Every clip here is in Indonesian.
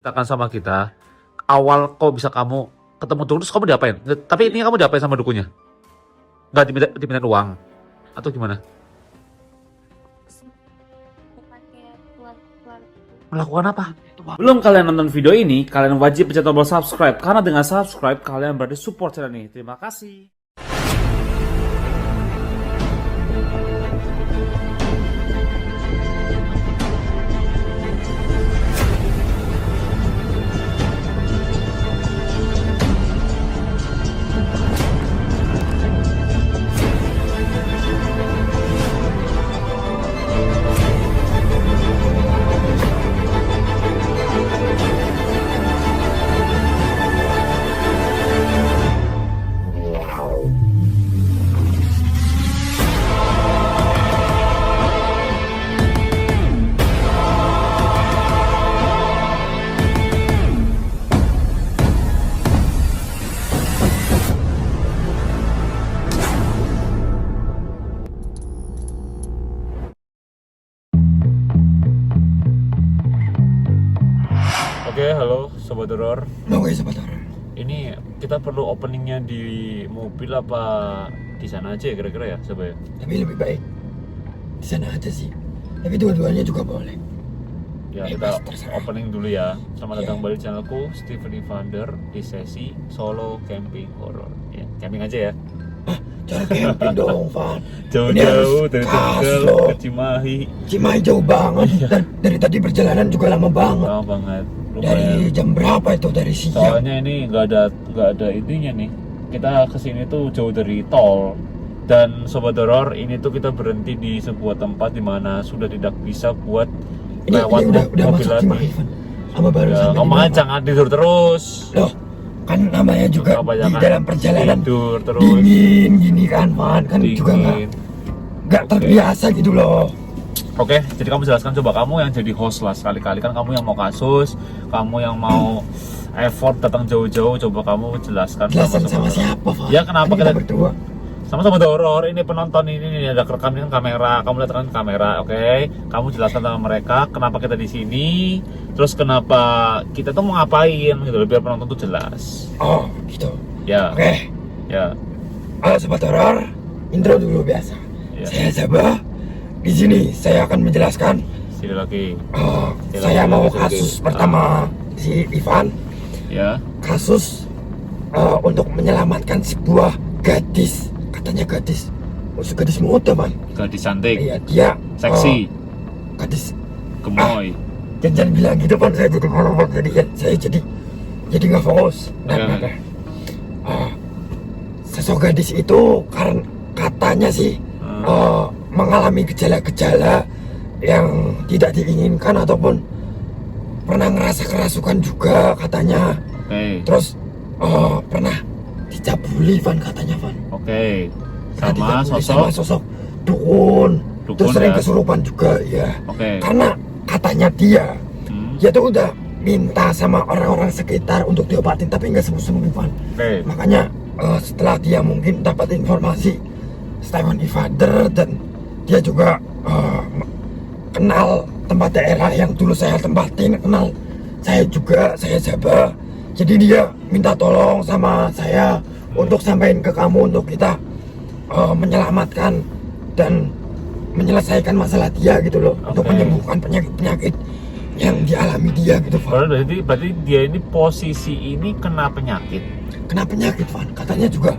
Ceritakan sama kita, awal kok bisa kamu ketemu dukun, terus kamu diapain? Tapi ini kamu diapain sama dukunnya? Nggak diminta uang? Atau gimana? Melakukan apa? Belum kalian nonton video ini, kalian wajib pencet tombol subscribe. Karena dengan subscribe, kalian berarti support channel ini. Terima kasih. Oke, halo Sobat Horor. Oke, Sobat Horor. Ini kita perlu openingnya di mobil apa di sana aja ya kira-kira ya, Sobat? Tapi lebih baik di sana aja sih. Tapi dua-duanya juga boleh. Ya, Bebas, kita terserah. opening dulu ya. Selamat datang Iya. kembali di channelku, Steven Evander, di sesi solo camping horror. Ya, camping aja ya. Jangan camping dong, Van. Ini Jauh-jauh harus dari gas Tegal loh. ke Cimahi. Cimahi jauh banget. Dan dari tadi perjalanan juga lama banget. Lama banget. Dari Lumayan. jam berapa itu? Dari siang. Soalnya ini nggak ada ininya nih. Kita kesini tuh jauh dari tol. Dan Sobat Horor, ini tuh kita berhenti di sebuah tempat di mana sudah tidak bisa buat Ini lewat udah mobil masuk lagi. Cimahi, Van. Apa baru Ya, sampai kamu di mana? jangan tidur terus. Loh, kan namanya juga di Kebanyakan dalam perjalanan tidur terus. dingin gini kan, Van. Kan juga Dingin. nggak terbiasa gitu loh. Oke, jadi kamu jelaskan, coba kamu yang jadi host lah sekali-kali, kan kamu yang mau kasus, kamu yang mau effort datang jauh-jauh, coba kamu jelaskan Jelasan sama sama siapa, Van? Ya kenapa Kan kita kita berdua? sama-sama horor, ini penonton ini ada rekam ini kan kamera, kamu lihat kan kamera, oke? Kamu jelaskan sama mereka kenapa kita di sini, terus kenapa kita tuh mau ngapain gitu loh, biar penonton tuh jelas. Oh, gitu. Ya, Oke. ya, Halo Sobat Horor, intro dulu biasa. Ya. Saya Sabah. Di sini saya akan menjelaskan sini lagi, saya mau Silakan. kasus pertama si Ivan, ya. kasus untuk menyelamatkan sebuah gadis, katanya gadis, gadis muda man. Gadis cantik, Iya dia seksi, gadis. gemoy. Jangan bilang gitu Pan, saya jadi ngomong saya jadi nggak fokus. Oke. Sosok gadis itu karena katanya sih mengalami gejala-gejala yang tidak diinginkan ataupun pernah ngerasa kerasukan juga katanya. Oke. Terus pernah dicabuli Van katanya Van. Oke, Pernah sama dicabuli sama sosok. sosok dukun. Dukun, Terus sering ya? kesurupan juga ya. Oke. Karena katanya dia Hmm. tuh udah minta sama orang-orang sekitar untuk diobatin tapi nggak sembuh-sembuh Van. Oke. Makanya setelah dia mungkin dapat informasi Steven Evander dan dia juga kenal tempat daerah yang dulu saya tempatin, kenal saya juga, saya Sabah. Jadi dia minta tolong sama saya untuk sampaikan ke kamu untuk kita menyelamatkan dan menyelesaikan masalah dia gitu loh, untuk Oke. menyembuhkan penyakit-penyakit yang dialami dia gitu Van. Berarti dia ini posisi ini kena penyakit. Kena penyakit Van, katanya juga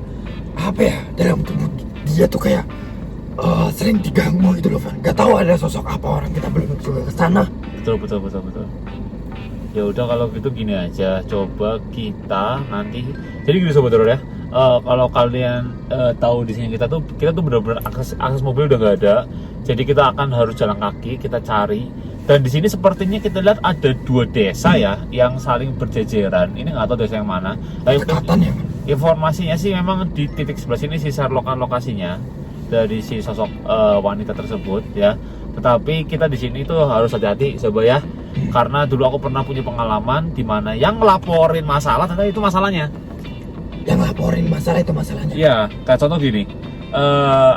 apa ya, dalam tubuh dia tuh kayak sering diganggu gitu loh Van. Gak tahu ada sosok apa, orang kita belum juga ke sana. Betul. Ya udah kalau gitu gini aja, coba kita nanti. Jadi gini Sobat Horor ya. Kalau kalian tahu di sini kita tuh benar-benar akses mobil udah nggak ada. Jadi kita akan harus jalan kaki, kita cari. Dan di sini sepertinya kita lihat ada 2 desa ya yang saling berjejeran. Ini nggak tahu desa yang mana. Dekatan ya Van. Informasinya sih memang di titik sebelah sini sisa lokasinya dari si sosok wanita tersebut ya. Tetapi kita di sini tuh harus hati-hati coba ya. Karena dulu aku pernah punya pengalaman di mana yang ngelaporin masalah ternyata itu masalahnya. Yang laporin masalah itu masalahnya. Iya, kayak contoh gini.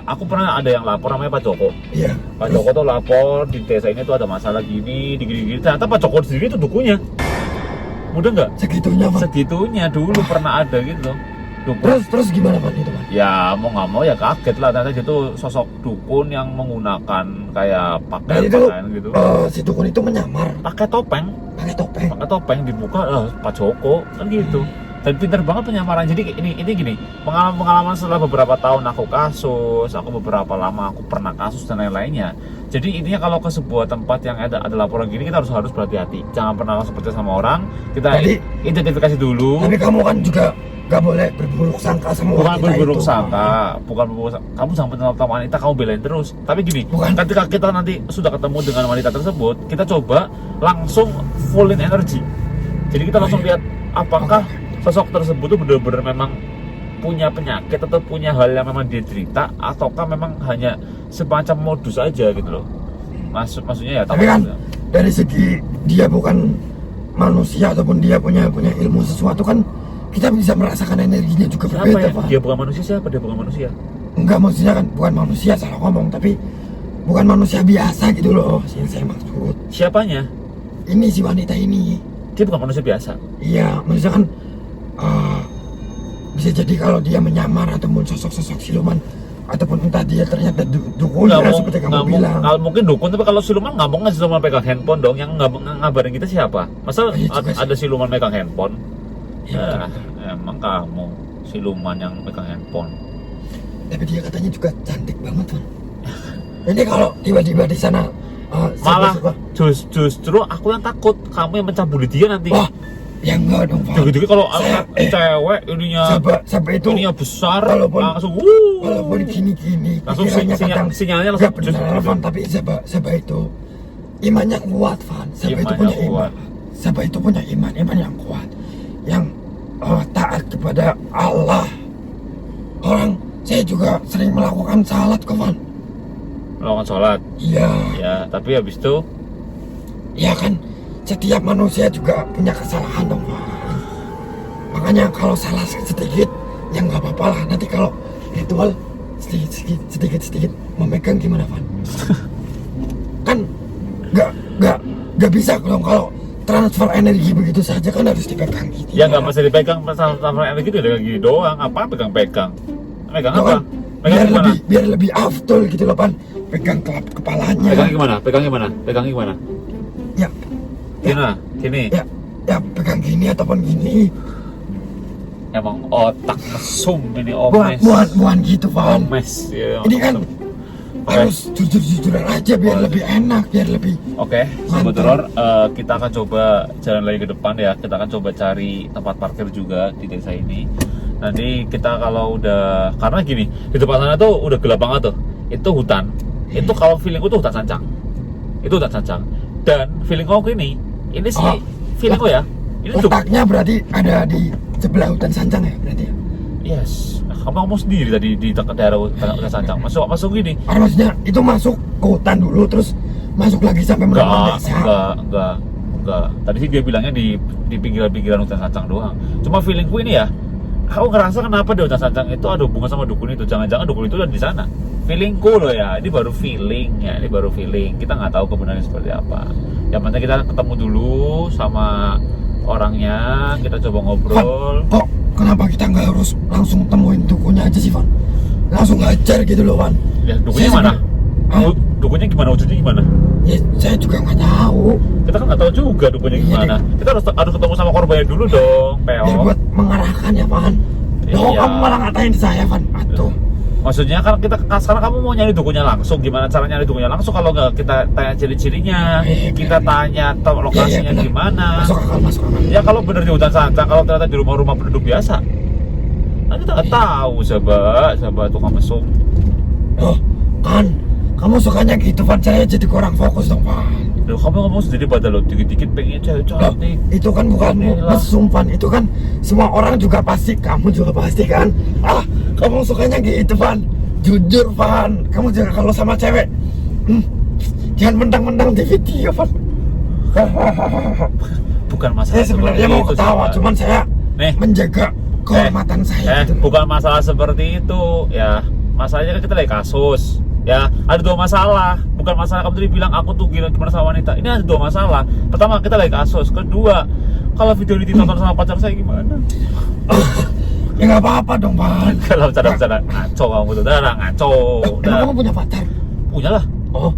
Aku pernah ada yang lapor namanya Pak Joko. Iya. Pak Joko tuh lapor di desa ini tuh ada masalah gini, di gini-gini. Ternyata Pak Joko sendiri itu dukunya. Muda nggak? Segitunya Van. Segitunya dulu pernah ada gitu dukun. Terus gimana Van itu Van? Ya mau nggak mau ya kaget lah, ternyata itu sosok dukun yang menggunakan kayak Nah pakaian itu gitu, si dukun itu menyamar pakai topeng pakai topeng. dibuka Pak Joko kan gitu. Dan pinter banget penyamaran. Jadi ini gini, pengalaman setelah beberapa tahun aku kasus, aku beberapa lama aku pernah kasus dan lain-lainnya. Jadi intinya kalau ke sebuah tempat yang ada laporan gini, kita harus berhati-hati. Jangan pernah langsung percaya sama orang. Kita Jadi- identifikasi dulu. Tapi kamu kan juga gak boleh berburuk sangka sama Bukan wanita berburuk itu. sangka, bukan berburuk sangka. Kamu jangan tentang wanita, kamu belain terus. Tapi gini, Bukan. ketika kita nanti sudah ketemu dengan wanita tersebut, kita coba langsung fullin energi. Jadi kita langsung lihat apakah sosok tersebut tuh benar-benar memang punya penyakit atau punya hal yang memang dia cerita, ataukah memang hanya semacam modus aja gitu loh. Maksudnya ya Tapi kan dari segi dia bukan manusia ataupun dia punya ilmu sesuatu kan, kita bisa merasakan energinya juga siapa berbeda ya? Pak. Dia bukan manusia, siapa dia bukan manusia? Enggak, maksudnya kan bukan manusia, salah ngomong, tapi bukan manusia biasa gitu loh yang saya maksud. Siapanya? Ini si wanita ini. Dia bukan manusia biasa. Iya, maksudnya kan bisa jadi kalau dia menyamar ataupun sosok-sosok siluman, ataupun entah dia ternyata dukun ya, seperti kamu bilang. Kalau mungkin dukun, tapi kalau siluman nggak mungkin siluman pegang handphone dong. Yang ngabarin kita siapa? Masa Oh, iya juga sih. ada siluman megang handphone? Iya, Emang kamu siluman yang megang handphone. tapi dia katanya juga cantik banget kan. Ini kalau tiba-tiba di sana Malah suka, justru aku yang takut kamu yang mencabuli dia nanti. wah, ya enggak dong Pak. Jadi kalau Saya- cewek ininya Sampai itu ininya besar, walaupun- langsung walaupun gini-gini langsung pikirannya kadang sinyalnya nggak langsung benar Van, tapi Sabah itu imannya kuat Van. Sabah itu Imannya punya iman. kuat. Sabah itu punya iman yang kuat, yang taat kepada Allah. Saya juga sering melakukan salat kok Van. melakukan sholat. Iya, Ya, tapi habis itu iya kan, setiap manusia juga punya kesalahan dong Van. Makanya kalau salah sedikit ya nggak apa-apa lah. Nanti kalau ritual sedikit memegang gimana Van? Kan nggak bisa kalau transfer energi begitu saja, kan harus dipegang gitu. ya nggak mesti dipegang sama energi itu kayak gini doang. Apa pegang-pegang? Pegang Ya apa? kan, Pegang gimana? biar lebih afdol gitu loh Pan. Pegang kepalanya. Pegang gimana? Pegang gimana? Pegang gimana? Ya, Gini. ya pegang gini ataupun gini. Emang otak mesum ini omes. Bukan gitu Pan. Omes. Ya, Ini kan Oke. harus jujur-jujuran aja biar lebih enak, biar lebih Oke, Sobat Horor, kita akan coba jalan lagi ke depan ya. Kita akan coba cari tempat parkir juga di desa ini. Nanti kita kalau udah, karena gini, di depan sana tuh udah gelap banget tuh. Itu hutan. Itu kalau feelingku tuh hutan sancang. Itu hutan sancang. Dan feelingku ini sih Oh. feelingku ya. Ini tuh, letaknya berarti ada di sebelah hutan sancang ya berarti ya. yes. Kamu ngomong sendiri tadi di dekat daerah hutan sancang. Masuk gini. Karena maksudnya itu masuk ke hutan dulu terus masuk lagi sampai merambat desa. Enggak. Tadi sih dia bilangnya di pinggiran-pinggiran hutan sancang doang. Cuma feelingku ini ya, aku ngerasa kenapa di hutan sancang itu ada hubungan sama dukun itu. Jangan-jangan dukun itu ada di sana. Feelingku loh ya, ini baru feeling ya, ini baru feeling. Kita nggak tahu kebenarannya seperti apa. Yang penting kita ketemu dulu sama orangnya, kita coba ngobrol. Kok kenapa kita nggak harus langsung temuin dukunnya aja sih Van? Langsung hajar gitu loh Van. Ya, dukunnya Saya mana? Hah? Dukunnya gimana? Wujudnya gimana? Ya saya juga nggak tahu. Kita kan nggak tahu juga dukunnya Iya, gimana. Kita harus ketemu sama korbannya dulu dong, Biar Peo. buat mengarahkan ya Van. Loh Iya. kamu malah ngatain saya Van. Aduh. Maksudnya kan sekarang kamu mau nyari dukunnya langsung, gimana cara nyari dukunnya langsung? Kalau nggak kita tanya ciri-cirinya, Iya, kita benar. tanya lokasinya benar. gimana. Masuk akal. Ya kalau bener di hutan sancang, kalau ternyata di rumah-rumah penduduk biasa, kan kita nggak tahu, sahabat tukang mesum. Loh kan kamu sukanya gitu Van, saya jadi kurang fokus dong Van. Loh, kamu ngomong sendiri pada lo dikit-dikit pengen cewek Loh, cantik. itu kan bukan Inilah. mesum Van, itu kan semua orang juga pasti, kamu juga pasti kan. Kamu sukanya gitu Van, jujur Van. Kamu juga kalau sama cewek jangan mentang-mentang di video Van. Bukan masalah Saya sebenarnya mau ketawa, sahabat. cuman saya Nih. menjaga kehormatan saya gitu. Bukan masalah seperti itu ya. Masalahnya kan kita lagi kasus. Ya, ada dua masalah. Bukan masalah kamu tadi bilang aku tuh gila gimana sama wanita. Ini ada dua masalah. Pertama, kita lagi kasus. Kedua, kalau video ini ditonton sama pacar saya gimana? Ya nggak apa-apa dong, Van. Kalau bercanda-bercanda ngaco kamu tuh, udah ngaco. Emang kamu punya pacar? Punya lah, Oh,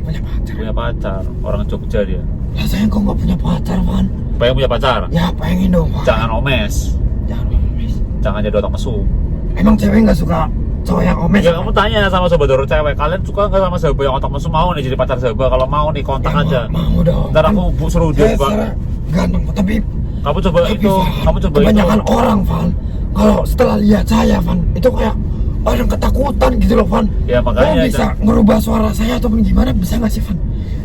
punya pacar. punya pacar. Orang Jogja dia. Lah saya kok nggak punya pacar, Van? Pengen punya pacar? Ya pengen dong, Van. Jangan omes, Jangan omes. jangan jadi otak mesum. Emang cewek nggak suka cowok yang omes? Ya kamu tanya sama sobat doror cewek, kalian suka nggak sama sahabat yang otak mesum? Mau nih jadi pacar sahabat? Kalau mau nih kontak Ya, aja. Mau dong. Ntar aku suruh dia Saya buka. secara ganteng, tapi Kamu coba tapi, itu, Van, kamu coba itu. kebanyakan orang, Van, kalau setelah lihat saya, Van, itu kayak orang ketakutan gitu loh, Van. Ya, makanya, Kamu bisa ngerubah suara saya atau gimana, bisa nggak sih, Van?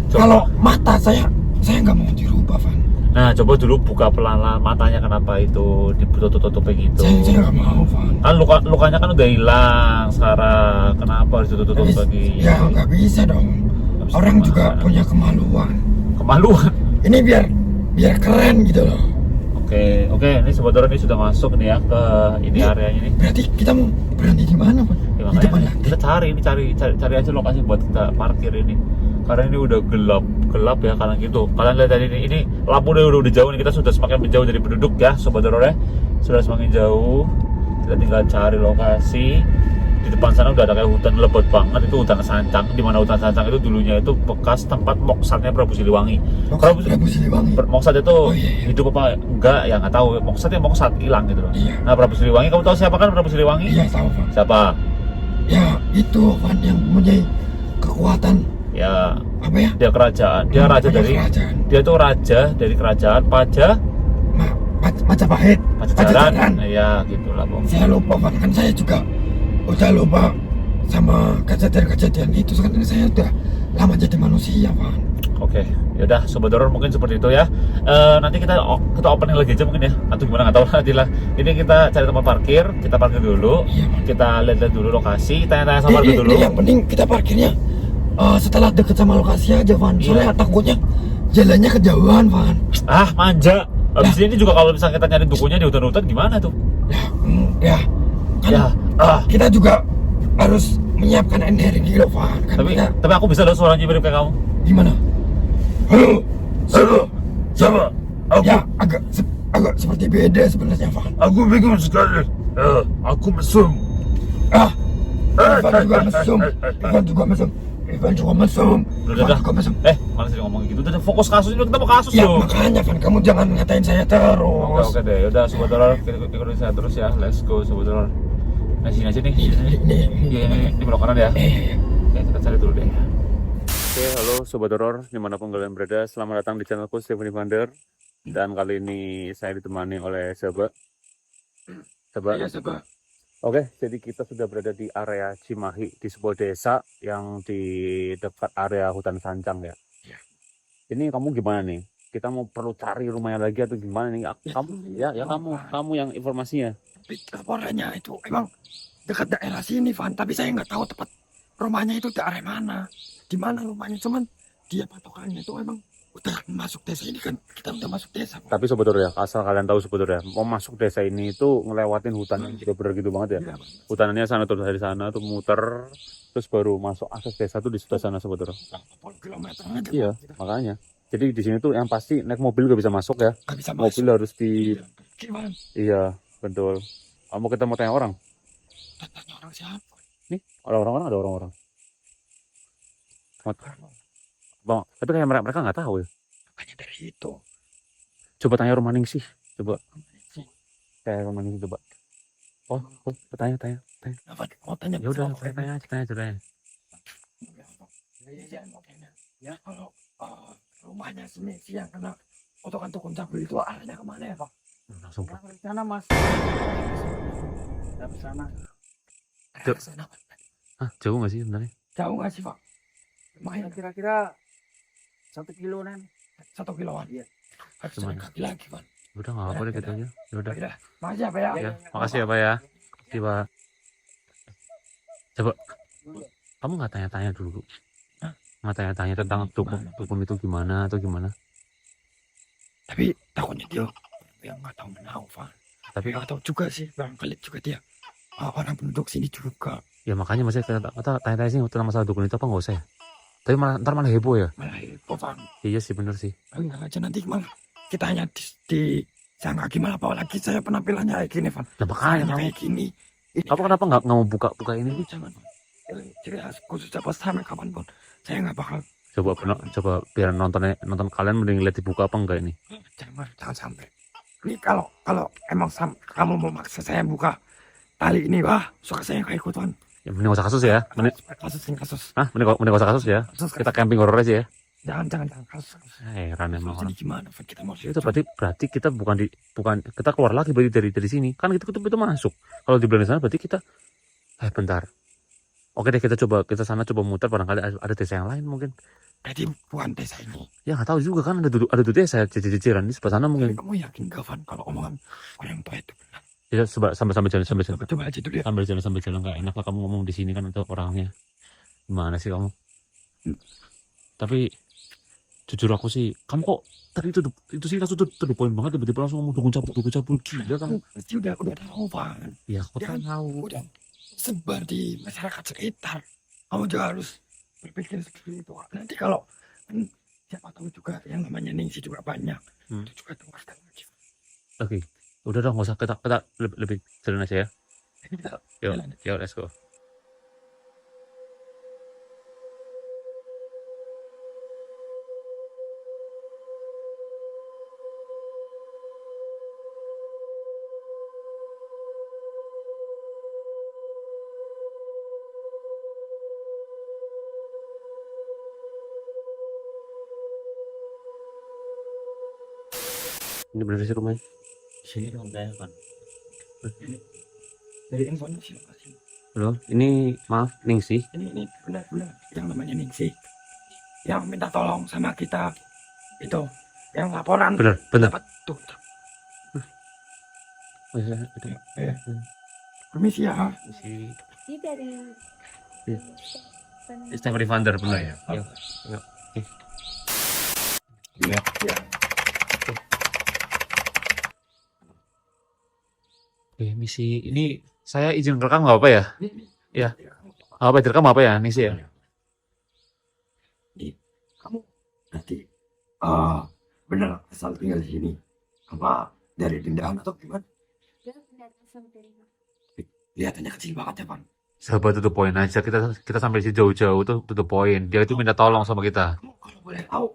Coba. Kalau mata saya nggak mau dirubah, Van. Nah, coba dulu buka pelan-pelan matanya, kenapa itu ditutup-tutup kayak gitu. Saya nggak mau, Van. Kan lukanya kan udah hilang sekarang. Kenapa harus ditutup lagi? Ya nggak bisa dong. Nggak bisa Orang juga gimana? punya kemaluan. Kemaluan. Ini biar keren gitu loh. Oke, ini sobat doror ini sudah masuk nih ya ke ini areanya nih. Berarti kita mau berhenti di mana, Van? Ya, Di depan makanya lagi. kita cari aja lokasi buat kita parkir ini. Karena ini udah gelap ya karena gitu. Kalian lihat tadi ini lampu udah jauh nih, kita sudah semakin menjauh dari penduduk ya sobat doror ya. Sudah semakin jauh. Kita tinggal cari lokasi. Di depan sana udah ada kayak hutan lebat banget, itu hutan sancang. Di mana hutan sancang itu dulunya itu bekas tempat moksatnya Prabu Siliwangi. Prabu Siliwangi. Moksat itu Oh, iya. hidup apa enggak ya nggak tahu. Moksat hilang gitu loh. Iya. Nah, Prabu Siliwangi, kamu tahu siapa kan Prabu Siliwangi? Iya tahu, Van. Siapa? Ya itu, Van, yang mempunyai kekuatan Ya, apa ya? dia kerajaan. Dia raja Punya dari kerajaan. dia tuh raja dari kerajaan Majapahit. Pajajaran. Ya, gitulah, Bang. Saya lupa, Van, kan saya juga udah lupa sama kejadian-kejadian itu. Sekarang saya udah lama jadi manusia, Van. Oke, yaudah sobat doror mungkin seperti itu ya. Nanti kita opening lagi aja mungkin ya, atau gimana nggak tahu nanti lah. Ini kita cari tempat parkir, kita parkir dulu, Iya, Bang. kita lihat dulu lokasi, tanya-tanya sama warga dulu. Yang penting kita parkirnya setelah deket sama lokasi aja, Van. Soalnya takutnya jalannya kejauhan, Van. Ah, manja. Habis ini juga kalau misalnya kita nyari dukunya di hutan-hutan gimana tuh? Ya, kan Ya, kita juga harus menyiapkan energi loh, Van. Kan tapi kita, aku bisa loh suaranya mirip kayak kamu. gimana? Halo, Siapa? ya agak seperti beda sebenarnya, Van. Aku bingung sekali. Aku mesum. Ivan juga mesum. Ivan juga mesum. Udah. Mana sih ngomong gitu? Udah fokus kasus ini, kita mau kasus Ya loh. makanya, Van, kamu jangan ngatain saya terus. Oke deh, udah sobat doror, kita ikutin saya terus ya. Let's go sobat doror. Nah, sini aja nih. Ini belok kanan ya. Oke, kita cari dulu deh. Oke, halo sobat doror, dimanapun kalian berada, selamat datang di channelku Stephanie Vander. Dan kali ini saya ditemani oleh Seba. Iya, Seba. Oke, jadi kita sudah berada di area Cimahi, di sebuah desa yang di dekat area hutan sancang ya. Iya. Ini kamu gimana nih? Kita mau perlu cari rumahnya lagi atau gimana nih? Kamu kamu yang informasinya. Tapi laporannya itu emang dekat daerah sini, Van. Tapi saya nggak tahu tepat rumahnya itu daerah mana. Di mana rumahnya, cuman dia patokannya itu emang udah masuk desa ini kan. Kita udah masuk desa, Van. Tapi sebetulnya, asal kalian tahu sebetulnya, mau masuk desa ini itu ngelewatin hutan yang bener-bener gitu banget ya. Iya, Van. Hutanannya sana tuh, dari sana tuh muter, terus baru masuk akses desa tuh di sebelah sana sebetulnya. 80 kilometer aja. Iya, Van. makanya. Jadi di sini tuh yang pasti naik mobil gak bisa masuk ya. Nggak bisa Mobil masuk. harus di, Gimana? iya betul. Kamu kita mau tanya orang. Tanya orang siapa? Nih, ada orang-orang. Bang, tapi kayak mereka nggak tahu ya. Makanya dari itu. Coba tanya rumah Ningsih, coba. Kayak rumah Ningsih coba. Oh, tanya. Apa mau tanya? Ya udah, tanya. Ya kalau rumahnya sini yang kena potongan tukun cabai itu arahnya kemana ya, Pak? Langsung. Ke sana, Mas. Ke sana. Ke sana, Pak. Hah, jauh nggak sih sebenarnya? Jauh nggak sih, Pak? Lumayan, Kira-kira 1 kiloan. 1 kiloan. Iya. Harus Cuman. jalan kaki lagi, Pak. Udah nggak apa-apa deh gitu aja. Ya udah. Udah, makasih ya, Pak ya. Ya, makasih ya Pak ya. Makasih Pak. Coba, kamu nggak tanya-tanya dulu? Hah? Nggak tanya-tanya tentang dukun itu gimana atau gimana? Tapi takutnya dia yang nggak tahu menau, Pak. Tapi Nggak tahu juga sih, barangkali juga dia orang penduduk sini juga. ya makanya maksudnya kita tanya-tanya sih tentang masalah dukun itu apa nggak usah ya? Tapi ntar malah heboh ya? Malah heboh, Pak. Iya sih bener sih. Enggak aja nanti malah kitanya di sangka gimana, apalagi saya penampilannya kayak gini, Van. Nah, makanya Saya kamu, kayak gini. Ini kamu kenapa nggak mau buka ini? jangan. Jelas khusus apa sampai kapanpun saya nggak bakal. Coba biar nonton kalian mending lihat dibuka apa enggak ini. Jangan sampai. Ini kalau emang kamu mau maksa saya buka tali ini, wah, suka saya nggak ikut, Van. Ya, mending gak usah kasus ya. Kasus. Mending gak usah kasus ya. Kasus. Kita camping horor aja ya. Jangan kasus. Heran emang orang. Jadi gimana, Van? Kita mau Itu berarti kita bukan kita keluar lagi berarti dari sini. Kan itu masuk. Kalau di belakang sana berarti kita bentar. Oke deh, kita sana coba muter, barangkali ada desa yang lain mungkin. Jadi bukan desa ini. Ya nggak tahu juga kan, ada desa ciciran di sebelah sana mungkin. Kamu yakin gak, Van, kalau omongan orang tua itu benar? Ya sambil jalan Coba aja dulu ya. sambil jalan nggak enak lah kamu ngomong di sini kan untuk orangnya. Gimana sih kamu? Tapi jujur aku sih, kamu kok tadi itu sih langsung to the point banget, tiba-tiba langsung ngomong dukun cabul gila kan? Udah tahu, Van. Ya aku Dia kan tahu. udah sebar di masyarakat sekitar. Kamu juga harus berpikir seperti itu. Nanti kalau siapa tahu juga yang namanya Ningsi juga banyak. Itu juga tuh lagi. Oke, udah dong, nggak usah kita lebih jalan aja ya. Ini kita Yuk, jalan. let's go. Ini bener sih rumahnya. Sini dong saya kan. Dari informasi lokasi. Loh, ini maaf Ningsi. Ini benar-benar yang namanya Ningsi. Yang minta tolong sama kita. Itu. Yang laporan. Bener. Dapat tuh. Oh, iya, Ya. Permisi ya. Si Ini dari Stephanie Vander bener ya. Iya. Yuk. Ya. Misi ini saya izin rekam nggak apa ya? Ya. Apa direkam apa ya Ningsi ya? Kamu nanti benar asal tinggal di sini, apa dari pindahan atau gimana? Kelihatannya kecil banget ya, Pan. Sahabat, to the point aja, kita sampai sini jauh-jauh tuh, to the point. Dia itu minta tolong sama kita. Kamu kalau boleh tahu,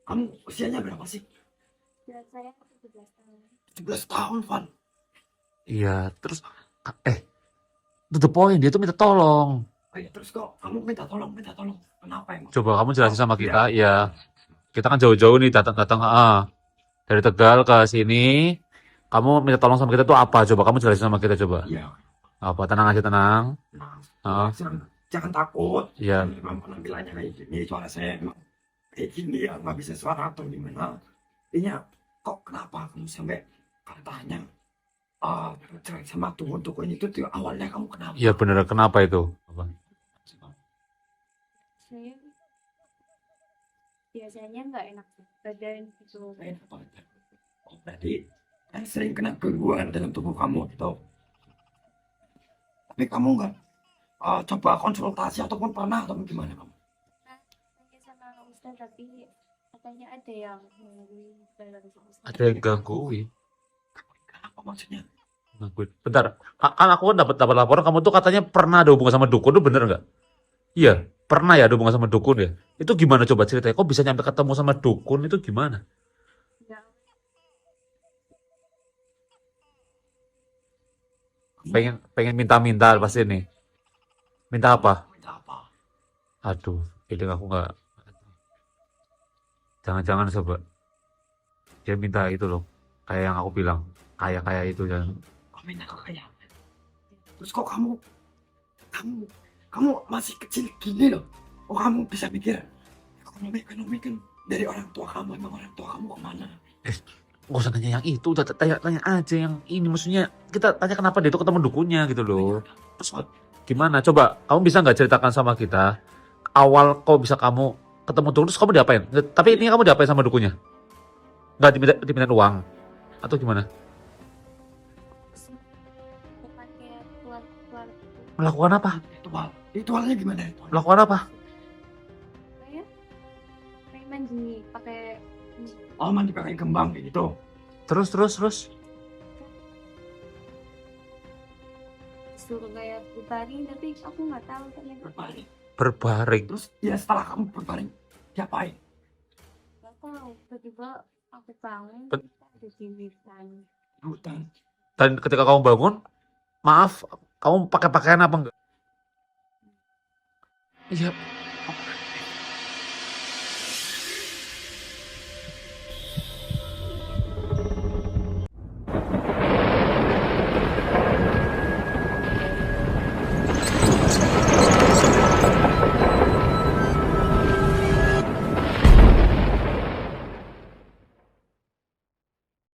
kamu usianya berapa sih? Saya 17 tahun. 17 tahun, Pan. Iya, terus to the point, dia tuh minta tolong. Oh iya, terus kok kamu minta tolong. Kenapa emang? Coba kamu jelasin sama kita, ya. Kita kan jauh-jauh nih datang dari Tegal ke sini. Kamu minta tolong sama kita tuh apa? Coba kamu jelasin sama kita coba. Iya. Apa? Tenang aja, tenang. Nah, jangan takut. Iya. Memang penampilannya kayak gini, suara saya emang kayak gini ya, nggak bisa suara atau gimana. Intinya, kok kenapa kamu sampai katanya cerai sama tukun itu tuh awalnya kamu kenapa? Iya bener, kenapa itu? Apa? Saya biasanya nggak enak badan gitu. Lain apa? Oh, berarti sering kena gangguan dalam tubuh kamu gitu. Tapi kamu nggak coba konsultasi ataupun pernah atau gimana kamu? Tanya sama Ustaz, tapi katanya ada yang mengganggu dalam tubuh saya. Ada yang gangguin. Apa maksudnya? Gangguin. Bentar, kan aku kan dapat laporan kamu tuh katanya pernah ada hubungan sama dukun, itu bener nggak? Iya, pernah ya ada hubungan sama dukun ya? Itu gimana coba ceritanya? Kok bisa nyampe ketemu sama dukun itu gimana? Ya, Pengen minta-minta pasti nih. Minta apa? Minta apa? Aduh, feeling aku nggak. Jangan-jangan sobat. Dia minta itu loh, kayak yang aku bilang, kayak itu jangan. Kok minta kekayaan? Terus kok kamu masih kecil gini loh? Oh, kamu bisa mikir ekonomi kan dari orang tua kamu, emang orang tua kamu kemana? Nggak usah tanya yang itu, udah tanya aja yang ini. Maksudnya kita tanya kenapa dia itu ketemu dukunnya gitu loh. Terus gimana? Coba kamu bisa nggak ceritakan sama kita awal kok bisa kamu ketemu dukun, terus kamu diapain? Tapi ini kamu diapain sama dukunnya? Nggak diminta uang atau gimana? bukan kayak keluar Melakukan apa? Ritualnya gimana? Melakukan apa? kayak mandi pakai mandi pakai kembang kayak gitu. Terus. Suruh kayak berbaring tapi aku nggak tahu ternyata. Berbaring. Berbaring. Terus dia setelah kamu berbaring, diapain? Nggak tahu. Tiba-tiba aku bangun Bet- ada di hutan. Hutan. Dan ketika kamu bangun, maaf, kamu pakai pakaian apa enggak? Iya.